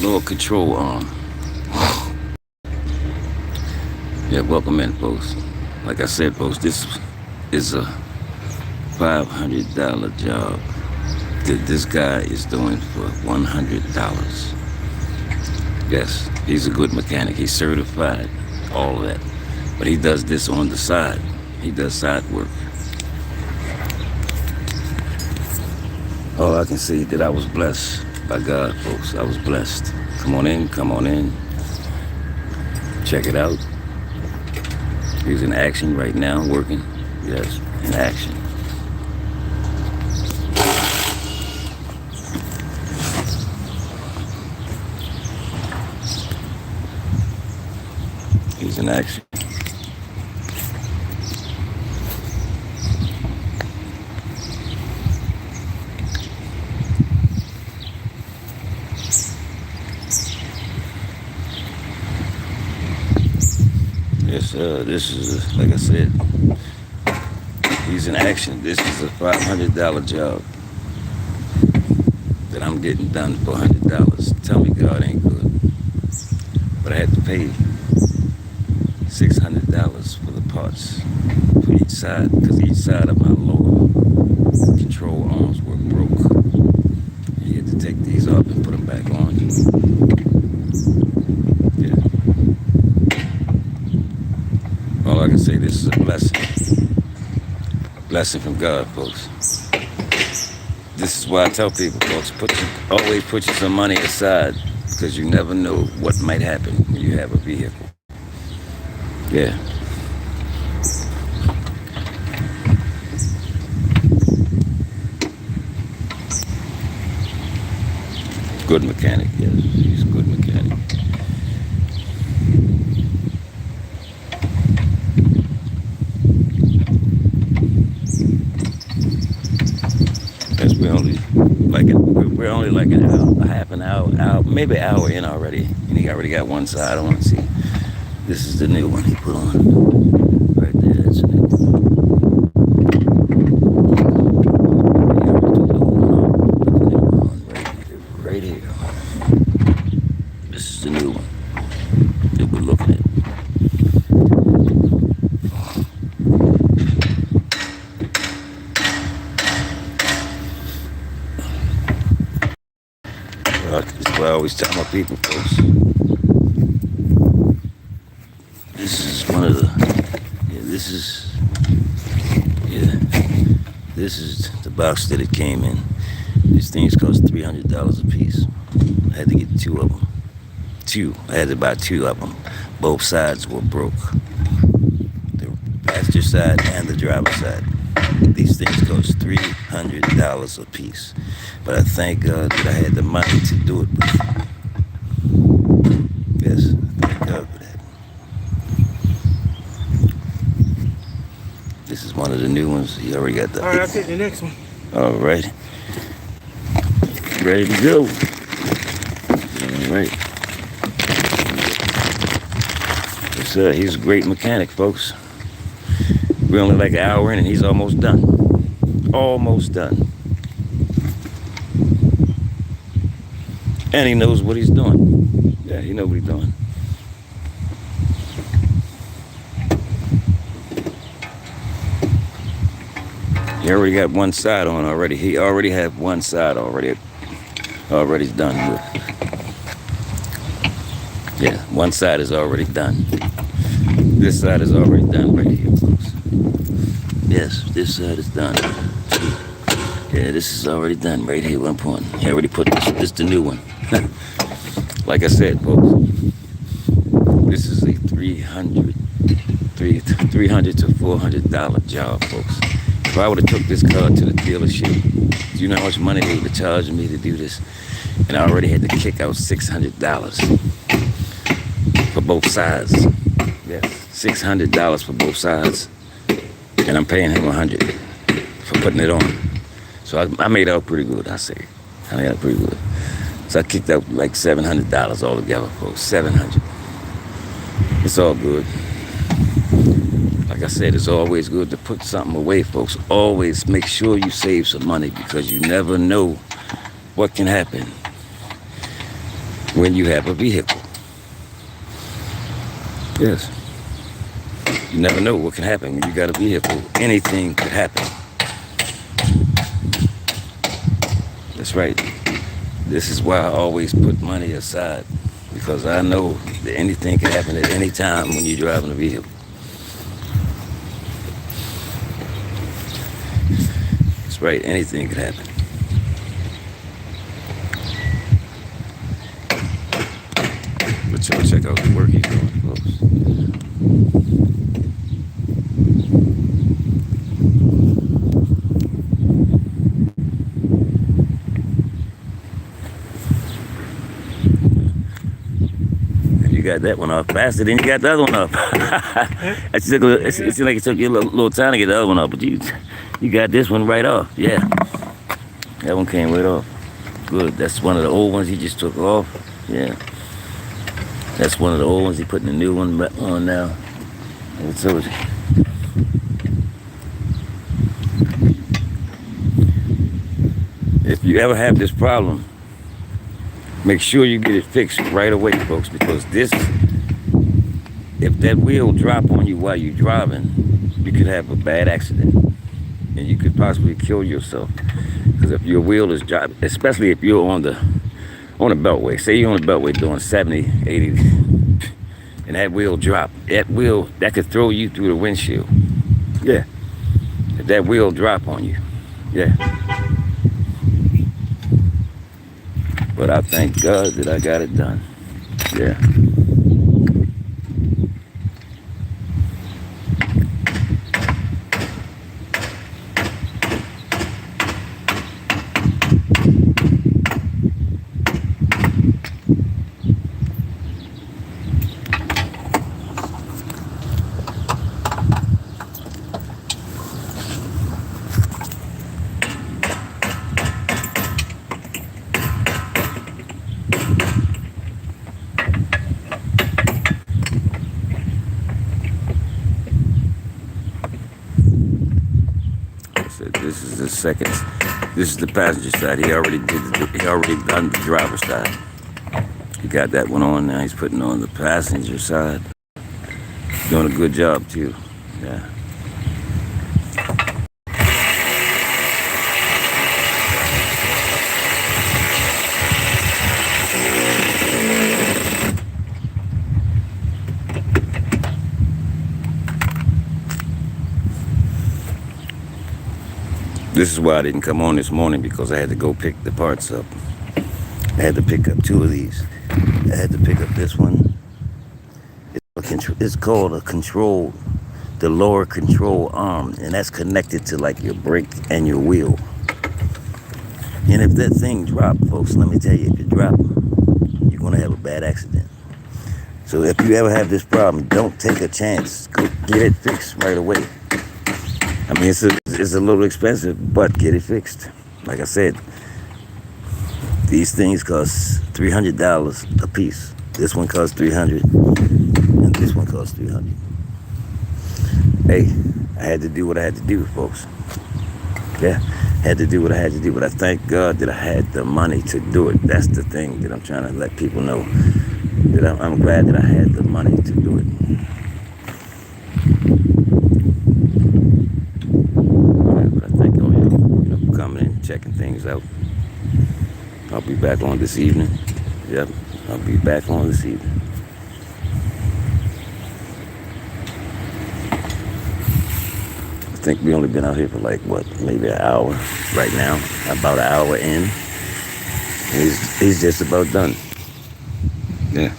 lower control arm. Yeah, welcome in, folks. Like I said, folks, this is a $500 job that this guy is doing for $100. Yes, he's a good mechanic. He's certified, all of that. But he does this on the side. He does side work. Oh, I can see that I was blessed by God, folks. I was blessed. Come on in, come on in. Check it out. He's in action right now, working. Yes, in action. He's in action. Yes, this is, like I said, he's in action. This is a $500 job that I'm getting done for $100. Tell me God ain't good. But I had to pay $600 for the parts for each side, because each side of my lower control arms were broke. You had to take these off and put them back on. Yeah. All I can say, this is a blessing. Blessing from God, folks. This is why I tell people, folks, always put you some money aside, because you never know what might happen when you have a vehicle. Yeah. Good mechanic, yes. He's a good mechanic. Yes, we're only like an hour, a half an hour, maybe an hour in already. And he already got one side on. See, this is the new one he put on. Right there, that's the new one. He already took the old one off. Put the new one on right here. This is the new one that we're looking at. That's what I always tell my people, folks. This is one of the, this is the box that it came in. These things cost $300 a piece. I had to get two of them. I had to buy two of them. Both sides were broke. The passenger side and the driver's side. These things cost $300 a piece. But I thank God that I had the money to do it with. Yes, thank God for that. This is one of the new ones. He already got the... Alright, I'll take the next one. All right. Ready to go. All right. Yes, sir. He's a great mechanic, folks. We're only like an hour in and he's almost done. Almost done. And he knows what he's doing. Yeah, he knows what he's doing. He already got one side on already. He already had one side already done with. Yeah, one side is already done. This side is already done right here, folks. Yes, this side is done. Yeah, this is already done right here, one point. He already put this is the new one. Like I said, folks, this is a $300 to $400 job, folks. If I would have took this car to the dealership, do you know how much money they would have charged me to do this? And I already had to kick out $600 for both sides. Yes, $600 for both sides. And I'm paying him $100 for putting it on. So I made out pretty good, I say. I made out pretty good. So I kicked out like $700 altogether, folks. $700. It's all good. Like I said, it's always good to put something away, folks. Always make sure you save some money, because you never know what can happen when you have a vehicle. Yes. You never know what can happen when you got a vehicle. Anything could happen. That's right. This is why I always put money aside, because I know that anything can happen at any time when you're driving a vehicle. That's right, anything could happen. But y'all check out the work he's doing, folks. You got that one off faster than you got the other one off. It seems like it took you a little time to get the other one off, but you got this one right off. Yeah, that one came right off. Good. That's one of the old ones he just took off. Yeah, that's one of the old ones. He putting the new one on now. I told you. If you ever have this problem, make sure you get it fixed right away, folks, because if that wheel drop on you while you're driving, you could have a bad accident, and you could possibly kill yourself. Because if your wheel is dropping, especially if you're on the beltway, say you're on the beltway doing 70, 80, and that wheel drop, that could throw you through the windshield. Yeah, if that wheel drop on you, yeah. But I thank God that I got it done. Yeah. This is the passenger side. He already done the driver's side. He got that one on now. He's putting on the passenger side. Doing a good job too. Yeah. This is why I didn't come on this morning, because I had to go pick the parts up. I had to pick up two of these. I had to pick up this one. It's called the lower control arm, and that's connected to like your brake and your wheel. And if that thing drops, folks, let me tell you, if it drops, you're gonna have a bad accident. So if you ever have this problem, don't take a chance. Go get it fixed right away. I mean, it's a little expensive, but get it fixed. Like I said, these things cost $300 a piece. This one costs $300, and this one costs $300. Hey, I had to do what I had to do, folks. Yeah, had to do what I had to do, but I thank God that I had the money to do it. That's the thing that I'm trying to let people know. That I'm glad that I had the money to do it. Checking things out. I'll be back on this evening. Yep, I'll be back on this evening. I think we only been out here for like, maybe an hour right now. About an hour in. He's just about done. Yeah.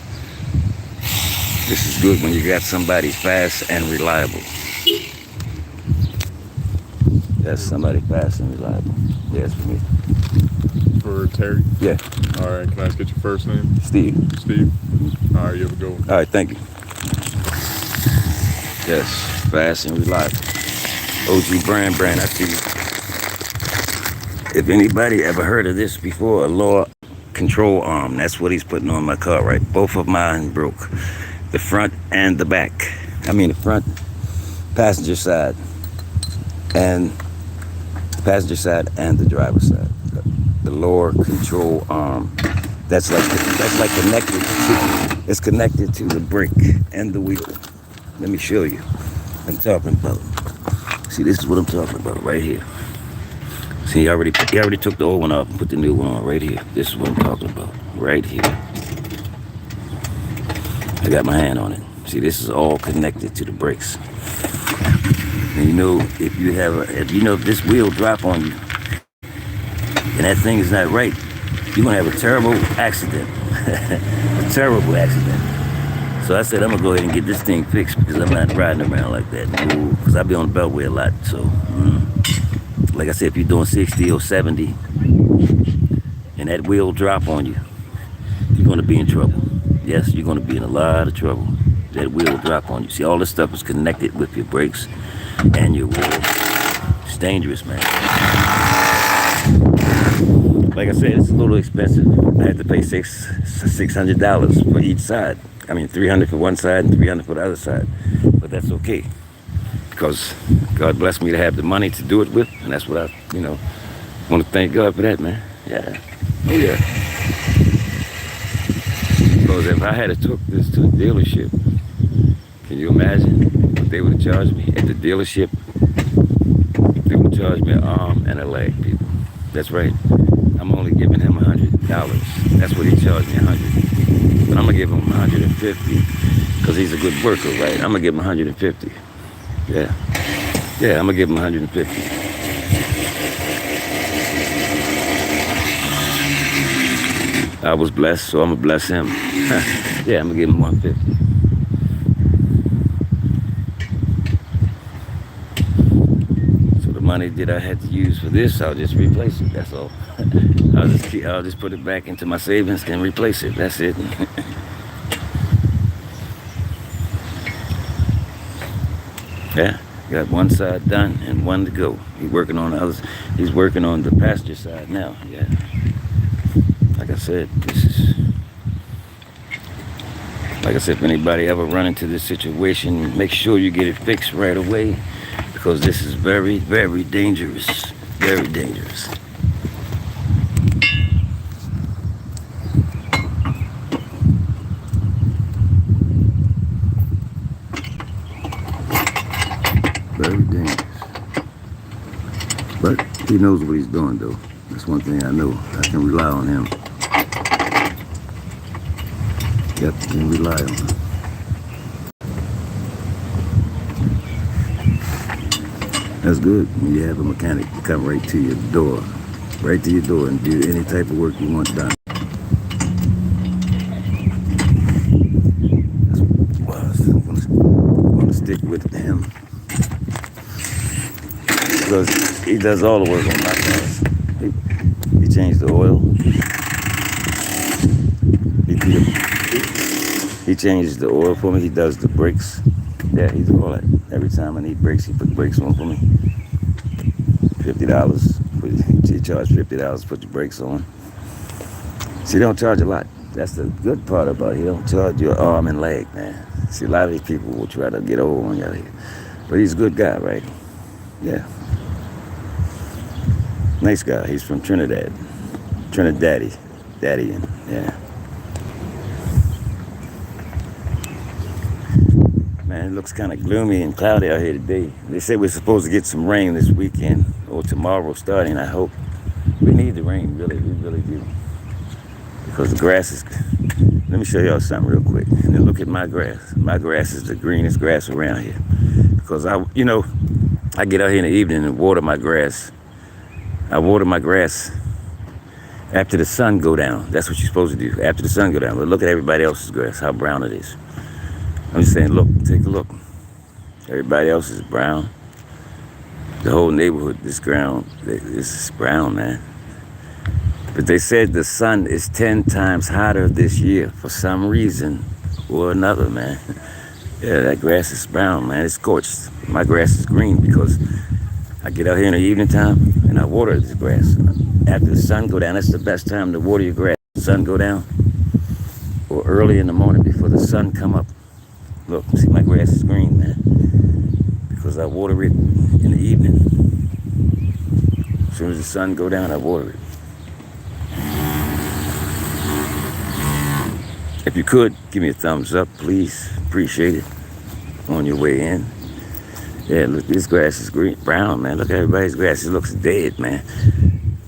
This is good when you got somebody fast and reliable. That's somebody fast and reliable. Yes, for me. For Terry? Yeah. All right, can I just get your first name? Steve. Steve? All right, you have a good one. All right, thank you. Yes, fast and reliable. OG brand, I see you. If anybody ever heard of this before, a lower control arm, that's what he's putting on my car, right? Both of mine broke. The front and the back. I mean, the front passenger side and the passenger side and the driver's side. The lower control arm That's like connected to, it's connected to the brake and the wheel. Let me show you. I'm talking about. See, this is what I'm talking about right here. See, he already took the old one off and put the new one on right here. This is what I'm talking about right here. I got my hand on it. See, this is all connected to the brakes. And you know, if this wheel drop on you and that thing is not right, you're gonna have a terrible accident. A terrible accident. So I said, I'm gonna go ahead and get this thing fixed because I'm not riding around like that. Because I be on the beltway a lot. So, like I said, if you're doing 60 or 70 and that wheel drop on you, you're gonna be in trouble. Yes, you're gonna be in a lot of trouble. That wheel drop on you. See, all this stuff is connected with your brakes and your wheel. It's dangerous, man. Like I said, it's a little expensive. I had to pay $600 for each side. I mean, $300 for one side and $300 for the other side. But that's okay, because God blessed me to have the money to do it with, and that's what I, want to thank God for that, man. Yeah. Oh yeah. Because if I had took this to the dealership, can you imagine what they would have charged me at the dealership? They would charge me an arm and a leg, people. That's right. I'm only giving him $100. That's what he charged me, $100. But I'm gonna give him $150 because he's a good worker, right? I'm gonna give him $150. Yeah, I'm gonna give him $150. I was blessed, so I'm gonna bless him. Yeah, I'm gonna give him $150. So the money that I had to use for this, I'll just replace it. That's all. I'll just put it back into my savings and replace it. That's it. Yeah, got one side done and one to go. He's working on the others. He's working on the passenger side now. Yeah. Like I said, if anybody ever run into this situation, make sure you get it fixed right away, because this is very, very dangerous. Very dangerous. Very dangerous. But he knows what he's doing, though. That's one thing I know. I can rely on him. Yep, you can rely on him. That's good when you have a mechanic come right to your door. Right to your door and do any type of work you want done. That's what I'm going to stick with him. Because he does all the work on my cars. He changed the oil. He changes the oil for me. He does the brakes. Yeah, he does all that. Every time I need brakes, he put brakes on for me. $50. He charged $50 to put the brakes on. See, they don't charge a lot. That's the good part about it. He don't charge your arm and leg, man. See, a lot of these people will try to get over on you out here. But he's a good guy, right? Yeah. Nice guy. He's from Trinidad. Daddy, yeah. Man, it looks kind of gloomy and cloudy out here today. They say we're supposed to get some rain this weekend or tomorrow starting, I hope. We need the rain, really. We really do. Because the grass is... Let me show y'all something real quick. And then look at my grass. My grass is the greenest grass around here. Because I get out here in the evening and water my grass. I water my grass after the sun go down. That's what you're supposed to do, after the sun go down. But look at everybody else's grass, how brown it is. I'm just saying, look, take a look. Everybody else is brown. The whole neighborhood, this ground, is brown, man. But they said the sun is 10 times hotter this year for some reason or another, man. Yeah, that grass is brown, man. It's scorched. My grass is green because I get out here in the evening time and I water this grass. After the sun go down, that's the best time to water your grass. The sun go down, or early in the morning before the sun come up. Look, see, my grass is green, man, because I water it in the evening. As soon as the sun go down, I water it. If you could, give me a thumbs up, please. Appreciate it. On your way in. Yeah, look, this grass is green, brown, man. Look at everybody's grass. It looks dead, man.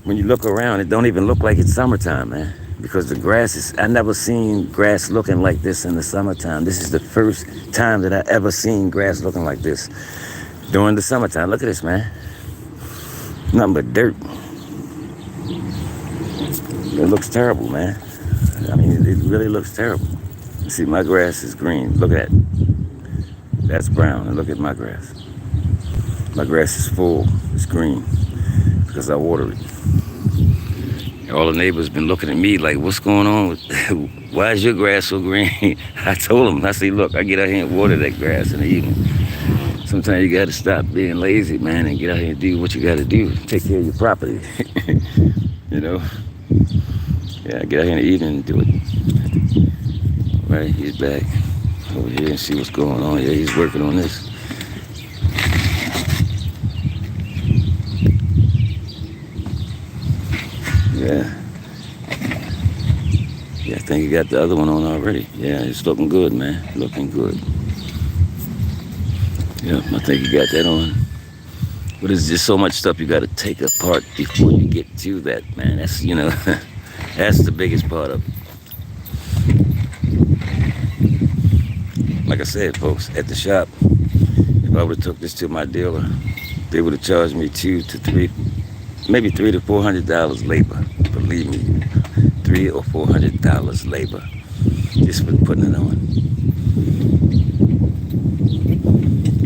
When you look around, it don't even look like it's summertime, man. Because the grass is, I never seen grass looking like this in the summertime. This is the first time that I ever seen grass looking like this during the summertime. Look at this, man. Nothing but dirt. It looks terrible, man. I mean, it really looks terrible. You see, my grass is green. Look at that. That's brown. And look at my grass. My grass is full. It's green because I water it. All the neighbors been looking at me like, what's going on? Why is your grass so green? I told them, I say, look, I get out here and water that grass in the evening. Sometimes you got to stop being lazy, man, and get out here and do what you got to do. Take care of your property. You know? Yeah, get out here in the evening and do it. Right, he's back over here and see what's going on. Yeah, he's working on this. Yeah. Yeah, I think you got the other one on already. Yeah, it's looking good, man. Looking good. Yeah, I think you got that on. But there's just so much stuff you got to take apart before you get to that, man. That's, you know, that's the biggest part of it. Like I said, folks, at the shop, if I would have took this to my dealer, they would have charged me $200 to $300 to $400 labor. Believe me, $300 or $400 labor just for putting it on.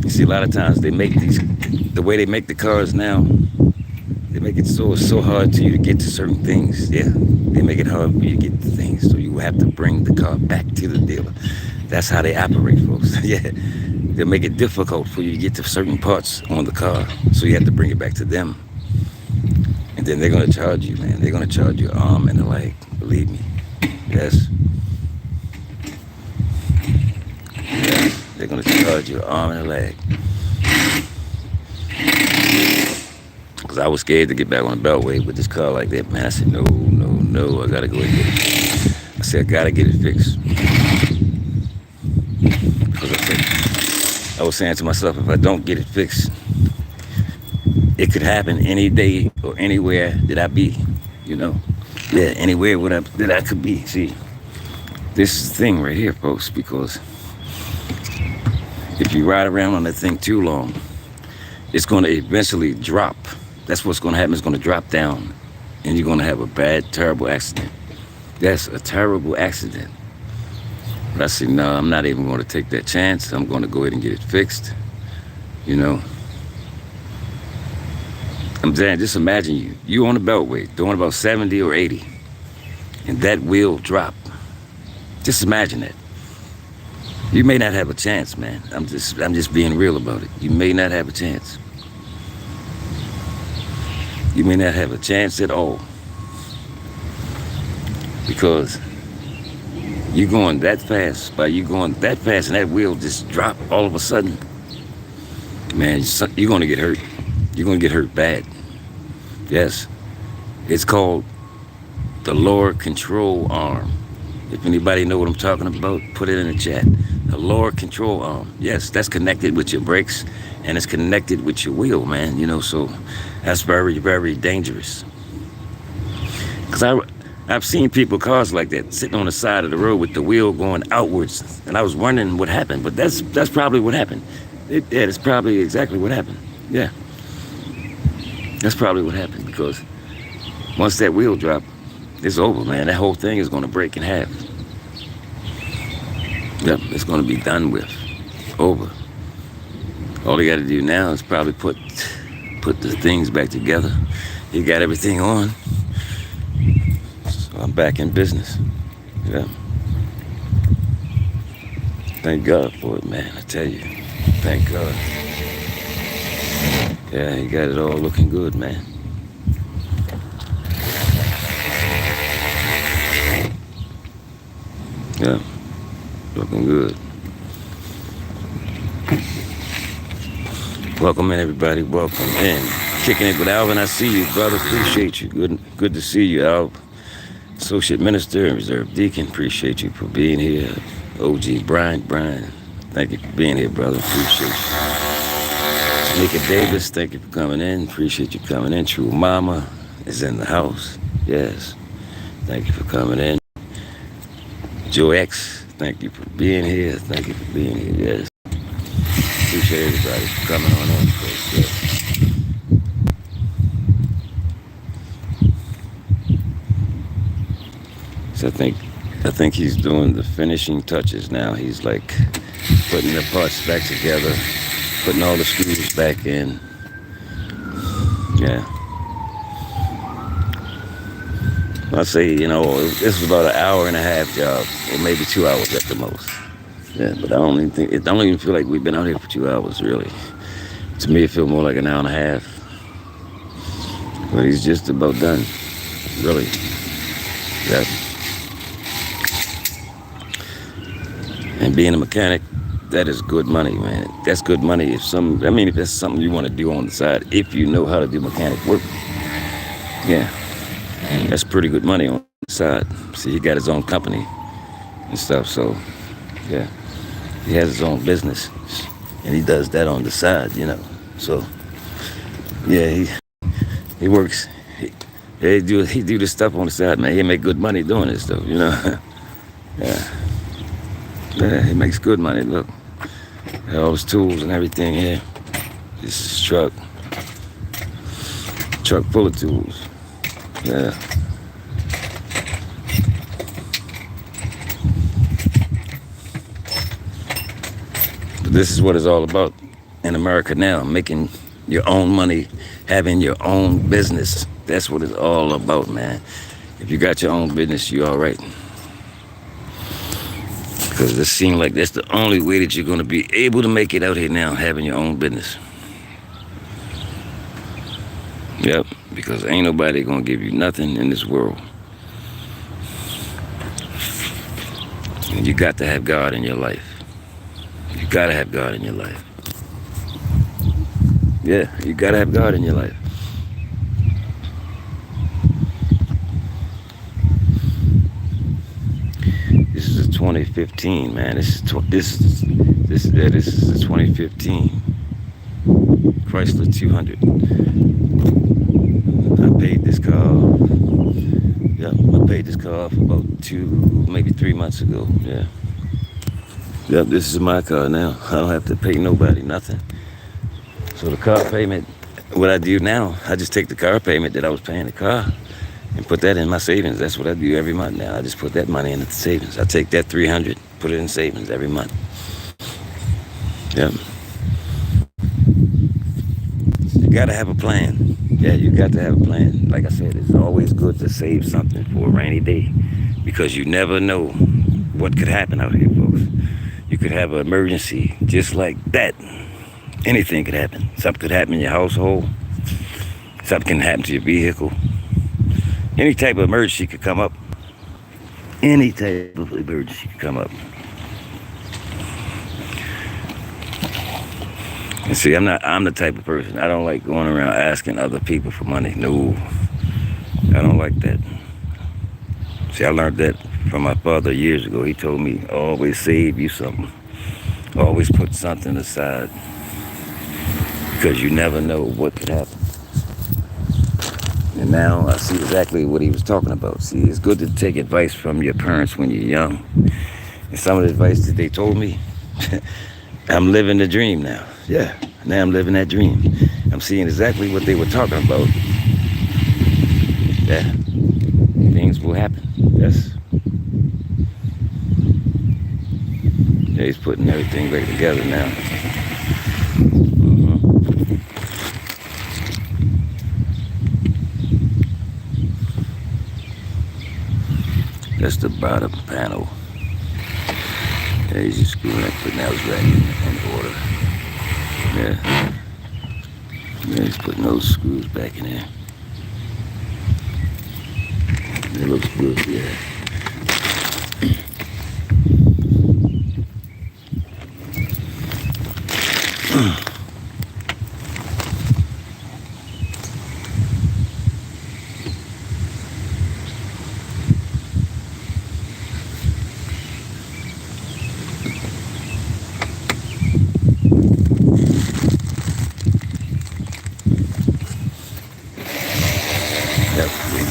You see, a lot of times they make these, the way they make the cars now, they make it so hard to you to get to certain things. Yeah, they make it hard for you to get to things, so you have to bring the car back to the dealer. That's how they operate, folks. Yeah, they'll make it difficult for you to get to certain parts on the car, so you have to bring it back to them. And then they're gonna charge you, man. They're gonna charge you arm and a leg. Believe me. Yes. Yes. They're gonna charge you arm and a leg. Cause I was scared to get back on the Beltway with this car like that, man. I said, no, I gotta go and get it. I said, I gotta get it fixed. Because I was saying to myself, if I don't get it fixed, it could happen any day or anywhere that I be, you know. Yeah, anywhere that I could be. See, this is the thing right here, folks, because if you ride around on that thing too long, it's going to eventually drop. That's what's going to happen. It's going to drop down, and you're going to have a bad, terrible accident. That's a terrible accident. But I said, no, I'm not even going to take that chance. I'm going to go ahead and get it fixed, you know. I'm saying, just imagine you on the Beltway doing about 70 or 80, and that wheel drop. Just imagine that. You may not have a chance, man. I'm just being real about it. You may not have a chance. You may not have a chance at all, because you're going that fast. By you going that fast, and that wheel just drop all of a sudden, man, you're gonna get hurt. You're gonna get hurt bad. Yes, it's called the lower control arm. If anybody know what I'm talking about, put it in the chat. The lower control arm. Yes, that's connected with your brakes, and it's connected with your wheel, man. You know, so that's very, very dangerous. Cause I've seen cars like that, sitting on the side of the road with the wheel going outwards, and I was wondering what happened. But that's probably what happened. It's probably exactly what happened. Yeah. That's probably what happened, because once that wheel drop, it's over, man. That whole thing is going to break in half. Yep, it's going to be done with. Over. All you got to do now is probably put the things back together. You got everything on. So I'm back in business. Yeah. Thank God for it, man. I tell you. Thank God. Yeah, he got it all looking good, man. Yeah, looking good. Welcome in, everybody. Welcome in. Kicking it with Alvin. I see you, brother. Appreciate you. Good to see you, Al. Associate Minister and Reserve Deacon, appreciate you for being here. OG Brian, thank you for being here, brother. Appreciate you. Nika Davis, thank you for coming in. Appreciate you coming in. True Mama is in the house. Yes. Thank you for coming in. Joe X, thank you for being here. Thank you for being here. Yes. Appreciate everybody for coming on in. Yes. So I think he's doing the finishing touches now. He's like putting the parts back together, putting all the screws back in. Yeah. I'll say, this was about an hour and a half job, or maybe 2 hours at the most. Yeah, but I don't even feel like we've been out here for 2 hours, really. To me, it feels more like an hour and a half. But he's just about done, really. Yeah. And being a mechanic, that is good money, man. That's good money if that's something you want to do on the side, if you know how to do mechanic work. Yeah. That's pretty good money on the side. See, he got his own company and stuff, so yeah. He has his own business and he does that on the side, So yeah, he works. He do this stuff on the side, man. He make good money doing this stuff, Yeah. Yeah, he makes good money. Look, all his tools and everything here. This is truck full of tools. Yeah. But this is what it's all about in America now, making your own money, having your own business. That's what it's all about, man. If you got your own business, you're all right. Because it seems like that's the only way that you're going to be able to make it out here now, having your own business. Yep, because ain't nobody going to give you nothing in this world. And you got to have God in your life. You got to have God in your life. Yeah, you got to have God in your life. This is a 2015, man. This is the 2015 Chrysler 200. I paid this car. Yeah, I paid this car off about maybe 3 months ago. Yeah. Yep, this is my car now. I don't have to pay nobody nothing. So the car payment, what I do now, I just take the car payment that I was paying the car and put that in my savings. That's what I do every month now. I just put that money into the savings. I take that $300, put it in savings every month. Yep. You gotta have a plan. Yeah, you got to have a plan. Like I said, it's always good to save something for a rainy day because you never know what could happen out here, folks. You could have an emergency just like that. Anything could happen. Something could happen in your household. Something can happen to your vehicle. Any type of emergency could come up. Any type of emergency could come up. And see, I'm the type of person, I don't like going around asking other people for money. No, I don't like that. See, I learned that from my father years ago. He told me, always save you something. Always put something aside. Because you never know what could happen. And now I see exactly what he was talking about. See, it's good to take advice from your parents when you're young. And some of the advice that they told me, I'm living the dream now. Yeah, now I'm living that dream. I'm seeing exactly what they were talking about. Yeah, things will happen. Yes. Yeah, he's putting everything back together now. That's the bottom panel. Yeah, he's just screwing that, putting those back in order. Yeah. Yeah, he's putting those screws back in there. It looks good, yeah.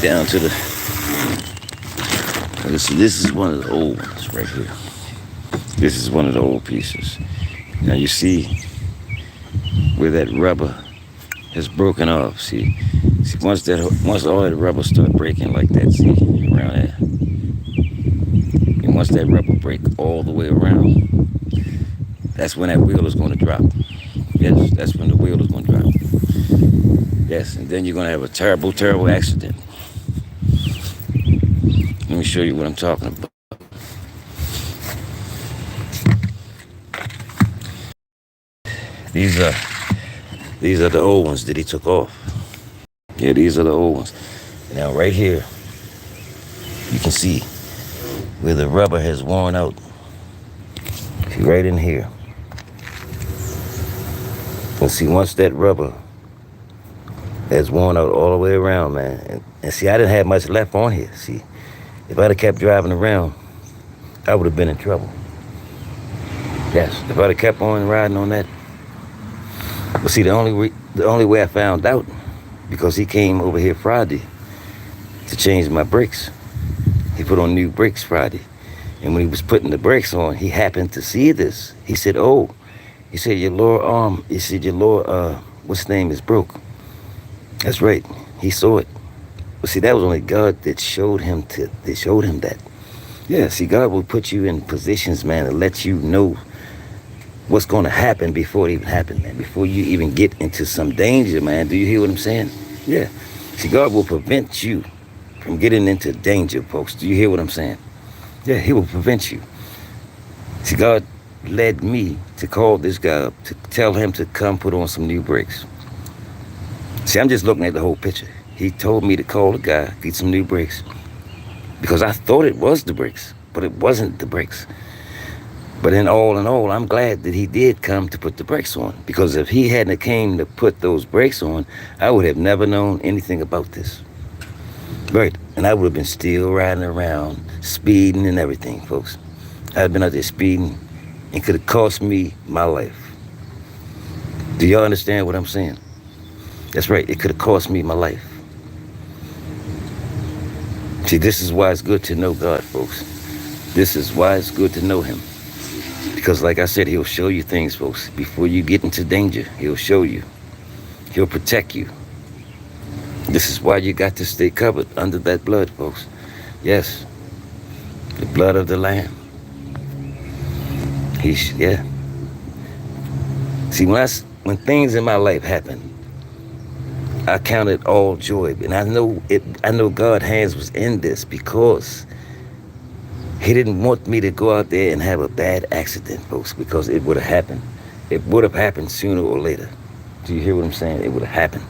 down to the. Let's see, this is one of the old ones right here. This is one of the old pieces. Now you see where that rubber has broken off. See, once all that rubber start breaking like that, see, around there. And once that rubber break all the way around, that's when that wheel is going to drop. Yes, that's when the wheel is going to drop. Yes, and then you're going to have a terrible, terrible accident. Let me show you what I'm talking about. These are the old ones that he took off. Yeah, these are the old ones. Now right here, you can see where the rubber has worn out. See, right in here. And see, once that rubber has worn out all the way around, man. And see, I didn't have much left on here. See, if I'd have kept driving around, I would have been in trouble. Yes, if I'd have kept on riding on that. But see, the only way I found out, because he came over here Friday to change my brakes. He put on new brakes Friday. And when he was putting the brakes on, he happened to see this. He said, oh, he said, your lower arm, he said, your lower, what's the name, is broke. That's right. He saw it. But see, that was only God that showed him that. Yeah, see, God will put you in positions, man, to let you know what's going to happen before it even happens, man. Before you even get into some danger, man. Do you hear what I'm saying? Yeah. See, God will prevent you from getting into danger, folks. Do you hear what I'm saying? Yeah, he will prevent you. See, God led me to call this guy up, to tell him to come put on some new brakes. See, I'm just looking at the whole picture. He told me to call the guy, get some new brakes. Because I thought it was the brakes, but it wasn't the brakes. But in all, I'm glad that he did come to put the brakes on. Because if he hadn't came to put those brakes on, I would have never known anything about this. Right. And I would have been still riding around, speeding and everything, folks. I'd have been out there speeding and could have cost me my life. Do y'all understand what I'm saying? That's right. It could have cost me my life. See, this is why it's good to know God, folks. This is why it's good to know him. Because like I said, he'll show you things, folks. Before you get into danger, he'll show you. He'll protect you. This is why you got to stay covered under that blood, folks. Yes. The blood of the Lamb. Yeah. See, when things in my life happen, I count it all joy. And I know God's hands was in this because he didn't want me to go out there and have a bad accident, folks, because it would have happened. It would have happened sooner or later. Do you hear what I'm saying? It would have happened.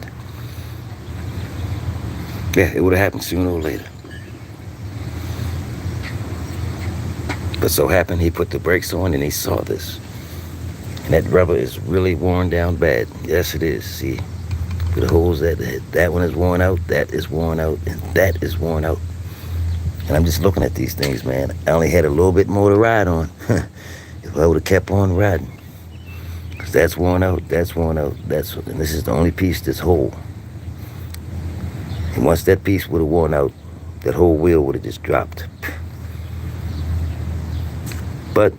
Yeah, it would have happened sooner or later. But so happened he put the brakes on and he saw this. And that rubber is really worn down bad. Yes, it is. See, the holes that one is worn out, that is worn out, and that is worn out. And I'm just looking at these things, man. I only had a little bit more to ride on. If I would have kept on riding. Because that's worn out, and this is the only piece that's whole. And once that piece would have worn out, that whole wheel would have just dropped. But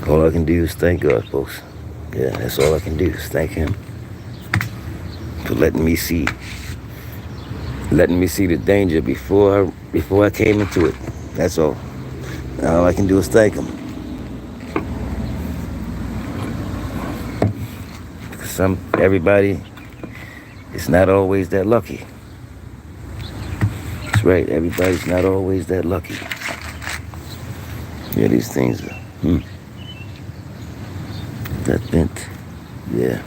all I can do is thank God, folks. Yeah, that's all I can do is thank him for letting me see the danger before I came into it. That's all. All I can do is thank him. Because everybody is not always that lucky. That's right, everybody's not always that lucky. Yeah, these things are, that bent, yeah.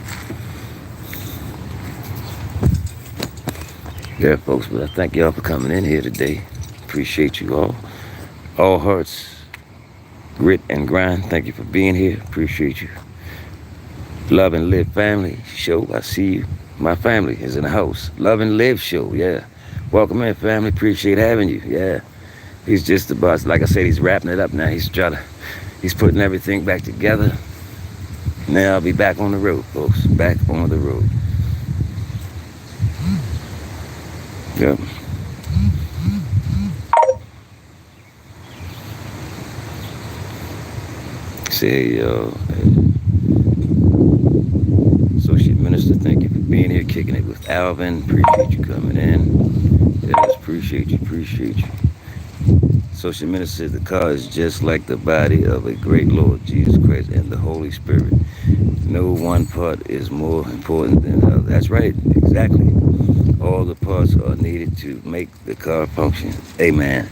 Yeah, folks, but I thank y'all for coming in here today. Appreciate you all. All hearts, grit and grind. Thank you for being here. Appreciate you. Love and Live family show. I see you. My family is in the house. Love and Live show, yeah. Welcome in, family. Appreciate having you, yeah. He's just about, like I said, he's wrapping it up now. He's putting everything back together. Now I'll be back on the road, folks. Back on the road. Yep. Say, Associate Minister, thank you for being here, kicking it with Alvin. Appreciate you coming in. Yes, appreciate you, appreciate you. Associate Minister says the car is just like the body of a great Lord Jesus Christ and the Holy Spirit. No one part is more important than the other. That's right, exactly. All the parts are needed to make the car function. Amen.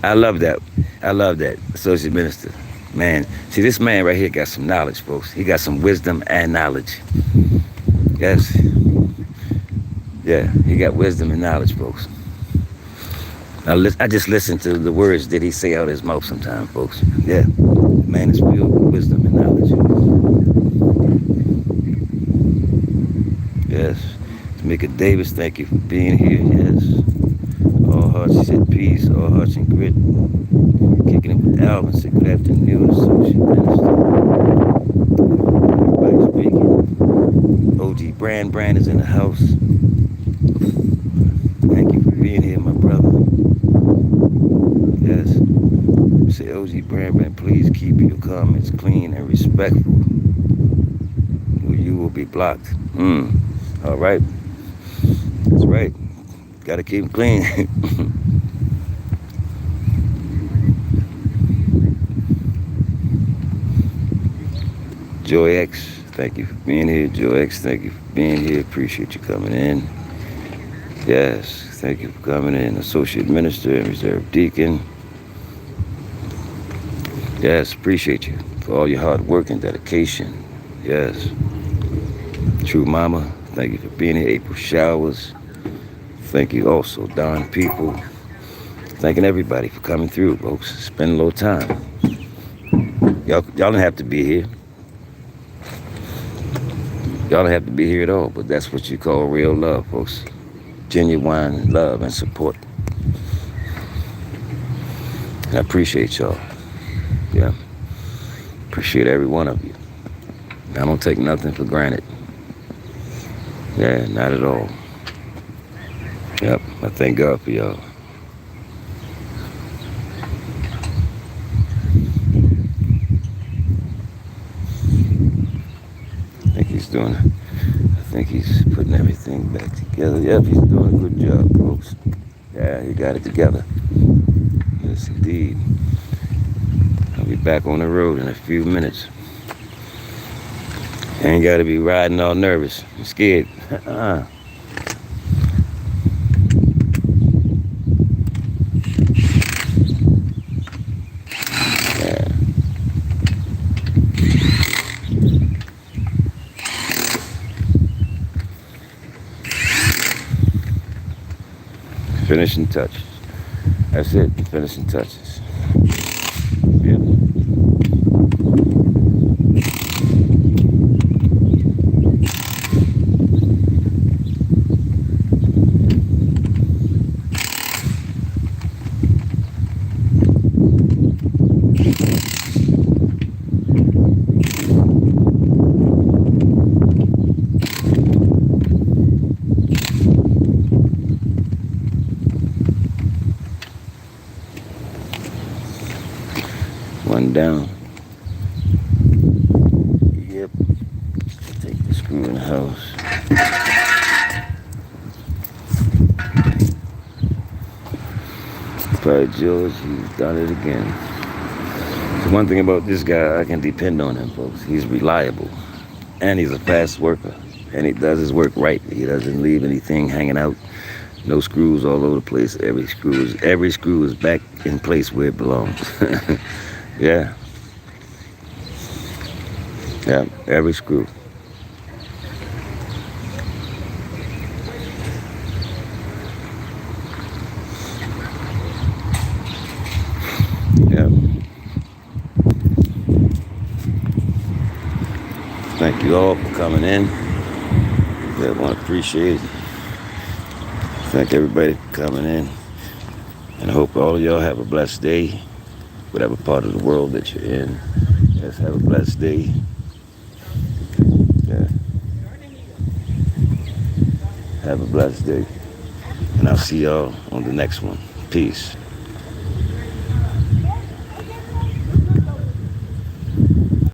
I love that. I love that, Associate Minister. Man, see, this man right here got some knowledge, folks. He got some wisdom and knowledge. Yes. Yeah, he got wisdom and knowledge, folks. I just listen to the words that he say out of his mouth sometimes, folks. Yeah, the man is filled with wisdom and knowledge. Yes. Tamika Davis, thank you for being here. Yes. All hearts said peace, all hearts and grit. Kicking it with Alvin said good afternoon, Associate Minister. Everybody speaking. OG Brand is in the house. Thank you for being here, my brother. Yes. Say OG Brand, please keep your comments clean and respectful. Or you will be blocked. All right. That's right. Gotta keep them clean. Joy X, thank you for being here. Joy X, thank you for being here. Appreciate you coming in. Yes, thank you for coming in. Associate Minister and Reserve Deacon. Yes, appreciate you for all your hard work and dedication. Yes. True Mama, thank you for being here. April Showers. Thank you also, Don People. Thanking everybody for coming through, folks. Spending a little time. Y'all don't have to be here. Y'all don't have to be here at all, but that's what you call real love, folks. Genuine love and support. And I appreciate y'all. Yeah. Appreciate every one of you. I don't take nothing for granted. Yeah, not at all. Yep, I thank God for y'all. I think he's putting everything back together. Yep, he's doing a good job, folks. Yeah, he got it together. Yes, indeed. I'll be back on the road in a few minutes. Ain't got to be riding all nervous and scared. Finishing touches. That's it. Finishing touches. Yep. One down. Yep. Take the screw in the house. Probably George, he's done it again. So one thing about this guy, I can depend on him, folks. He's reliable. And he's a fast worker. And he does his work right. He doesn't leave anything hanging out. No screws all over the place. Every screw is back in place where it belongs. Yeah. Yeah, every screw. Yeah. Thank you all for coming in. I want to appreciate it. Thank everybody for coming in. And I hope all of y'all have a blessed day. Whatever part of the world that you're in. Yes, have a blessed day. Yeah. Have a blessed day. And I'll see y'all on the next one. Peace.